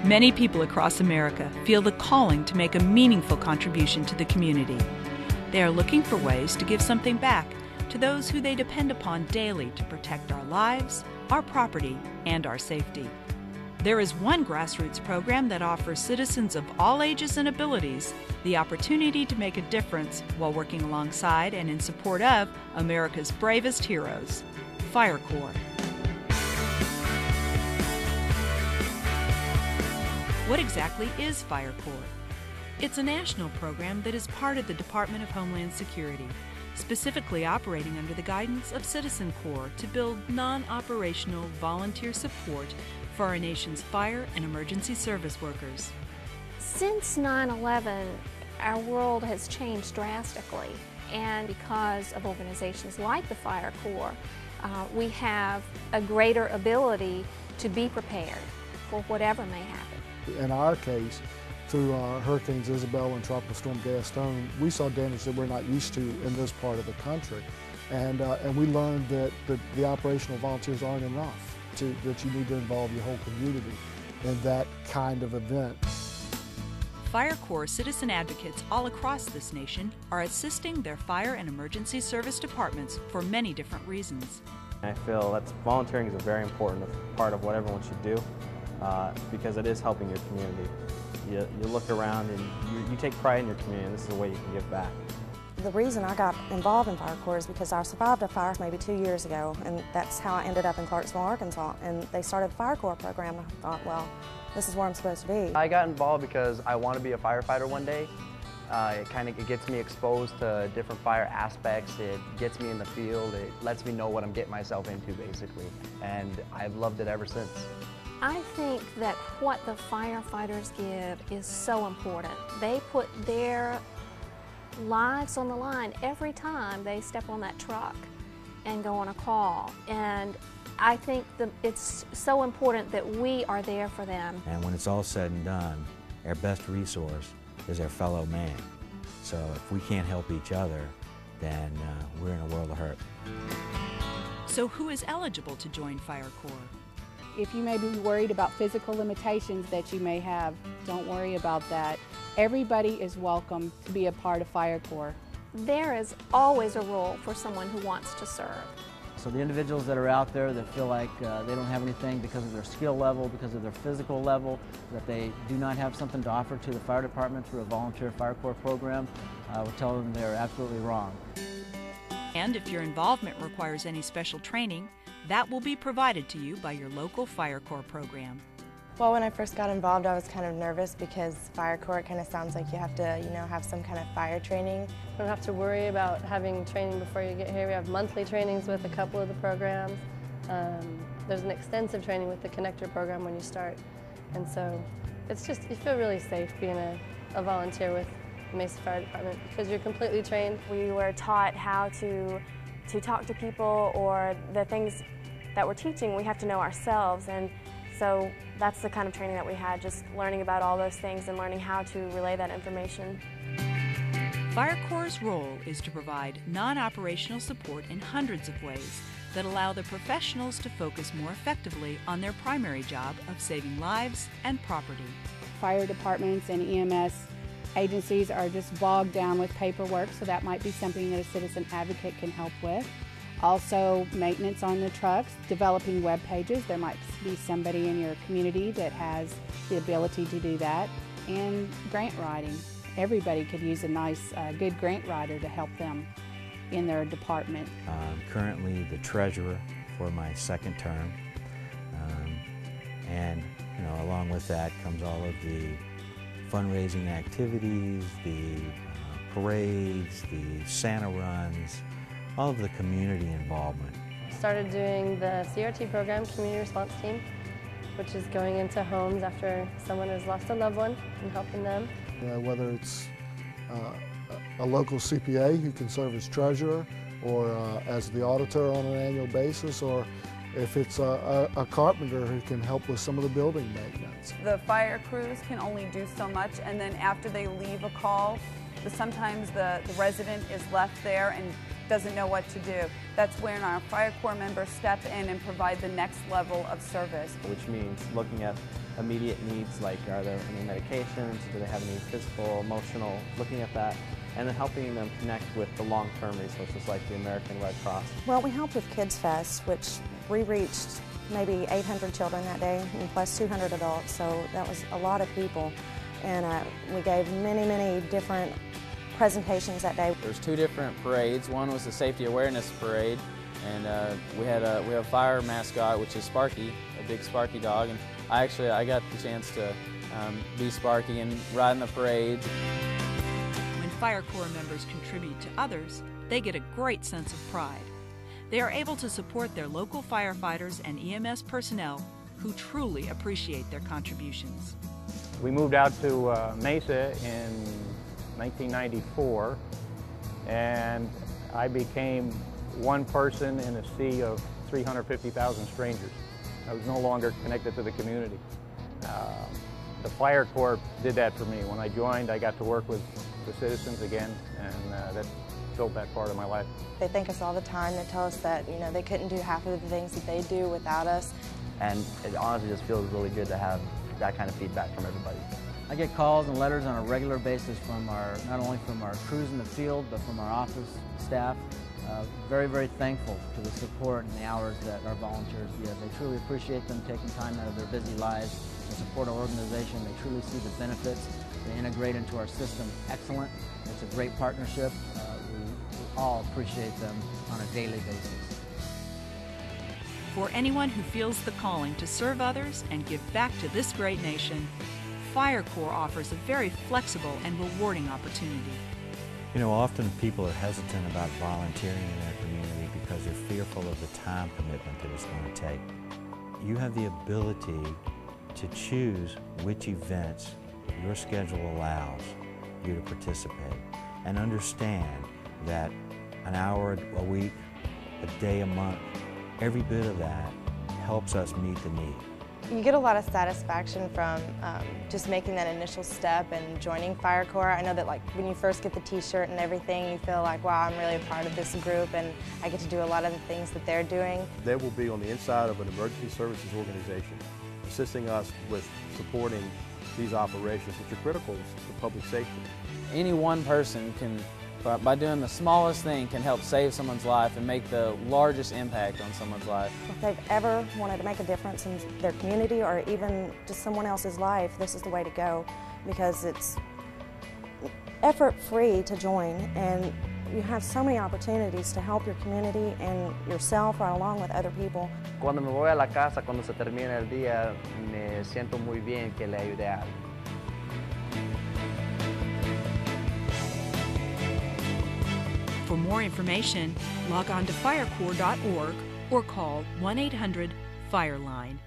Many people across America feel the calling to make a meaningful contribution to the community. They are looking for ways to give something back to those who they depend upon daily to protect our lives, our property, and our safety. There is one grassroots program that offers citizens of all ages and abilities the opportunity to make a difference while working alongside and in support of America's bravest heroes, FireCorps. What exactly is FireCorps? It's a national program that is part of the Department of Homeland Security, specifically operating under the guidance of Citizen Corps to build non-operational volunteer support for our nation's fire and emergency service workers. Since 9/11, our world has changed drastically, and because of organizations like the FireCorps, we have a greater ability to be prepared for whatever may happen. In our case, through Hurricanes Isabel and Tropical Storm Gaston, we saw damage that we're not used to in this part of the country. And we learned that the operational volunteers aren't enough, that you need to involve your whole community in that kind of event. FireCorps citizen advocates all across this nation are assisting their fire and emergency service departments for many different reasons. I feel that volunteering is a very important part of what everyone should do because it is helping your community. You look around and you take pride in your community, and this is a way you can give back. The reason I got involved in FireCorps is because I survived a fire maybe 2 years ago, and that's how I ended up in Clarksville, Arkansas. And they started the FireCorps program, and I thought, well, this is where I'm supposed to be. I got involved because I want to be a firefighter one day. It gets me exposed to different fire aspects. It gets me in the field. It lets me know what I'm getting myself into, basically. And I've loved it ever since. I think that what the firefighters give is so important. They put their lives on the line every time they step on that truck and go on a call. And I think it's so important that we are there for them. And when it's all said and done, our best resource is our fellow man. So if we can't help each other, then we're in a world of hurt. So who is eligible to join FireCorps? If you may be worried about physical limitations that you may have, don't worry about that. Everybody is welcome to be a part of FireCorps. There is always a role for someone who wants to serve. So the individuals that are out there that feel like they don't have anything because of their skill level, because of their physical level, that they do not have something to offer to the fire department through a volunteer FireCorps program, I would tell them they're absolutely wrong. And if your involvement requires any special training, that will be provided to you by your local FireCorps program. Well, when I first got involved, I was kind of nervous because FireCorps kind of sounds like you have to, have some kind of fire training. You don't have to worry about having training before you get here. We have monthly trainings with a couple of the programs. There's an extensive training with the connector program when you start. And so it's just, you feel really safe being a volunteer with the Mesa Fire Department because you're completely trained. We were taught how to talk to people, or the things that we're teaching we have to know ourselves, and so that's the kind of training that we had, just learning about all those things and learning how to relay that information. FireCorps' role is to provide non-operational support in hundreds of ways that allow the professionals to focus more effectively on their primary job of saving lives and property. Fire departments and EMS agencies are just bogged down with paperwork, so that might be something that a citizen advocate can help with. Also, maintenance on the trucks, developing web pages. There might be somebody in your community that has the ability to do that. And grant writing. Everybody could use a nice, good grant writer to help them in their department. I'm currently the treasurer for my second term. And along with that comes all of the fundraising activities, the parades, the Santa runs, all of the community involvement. Started doing the CRT program, Community Response Team, which is going into homes after someone has lost a loved one and helping them. Whether it's a local CPA who can serve as treasurer, or as the auditor on an annual basis, or if it's a carpenter who can help with some of the building maintenance. The fire crews can only do so much, and then after they leave a call, sometimes the resident is left there and doesn't know what to do. That's when our FireCorps members step in and provide the next level of service. Which means looking at immediate needs, like are there any medications, do they have any physical, emotional, looking at that, and then helping them connect with the long-term resources like the American Red Cross. Well, we helped with Kids Fest, which we reached maybe 800 children that day, and plus 200 adults, so that was a lot of people. And we gave many different presentations that day. There's two different parades. One was the Safety Awareness Parade, and we have a fire mascot, which is Sparky, a big Sparky dog, and I got the chance to be Sparky and ride in the parade. When FireCorps members contribute to others, they get a great sense of pride. They are able to support their local firefighters and EMS personnel who truly appreciate their contributions. We moved out to Mesa in 1994, and I became one person in a sea of 350,000 strangers. I was no longer connected to the community. The FireCorps did that for me. When I joined, I got to work with the citizens again, and that filled that part of my life. They thank us all the time. They tell us that they couldn't do half of the things that they do without us. And it honestly just feels really good to have that kind of feedback from everybody. I get calls and letters on a regular basis from not only from our crews in the field, but from our office staff. Very thankful for the support and the hours that our volunteers give. They truly appreciate them taking time out of their busy lives to support our organization. They truly see the benefits. They integrate into our system excellent. It's a great partnership. We all appreciate them on a daily basis. For anyone who feels the calling to serve others and give back to this great nation, FireCorps offers a very flexible and rewarding opportunity. Often people are hesitant about volunteering in their community because they're fearful of the time commitment that it's going to take. You have the ability to choose which events your schedule allows you to participate, and understand that an hour a week, a day a month, every bit of that helps us meet the need. You get a lot of satisfaction from just making that initial step and joining FireCorps. I know that when you first get the t-shirt and everything, you feel like, wow, I'm really a part of this group and I get to do a lot of the things that they're doing. They will be on the inside of an emergency services organization, assisting us with supporting these operations, which are critical to public safety. Any one person can, by doing the smallest thing, can help save someone's life and make the largest impact on someone's life. If they've ever wanted to make a difference in their community or even just someone else's life, this is the way to go, because it's effort-free to join, and you have so many opportunities to help your community and yourself or along with other people. Cuando me voy a la casa, cuando se termina el día, me siento muy bien que le ayudé a alguien. For more information, log on to firecorps.org or call 1-800-FIRELINE.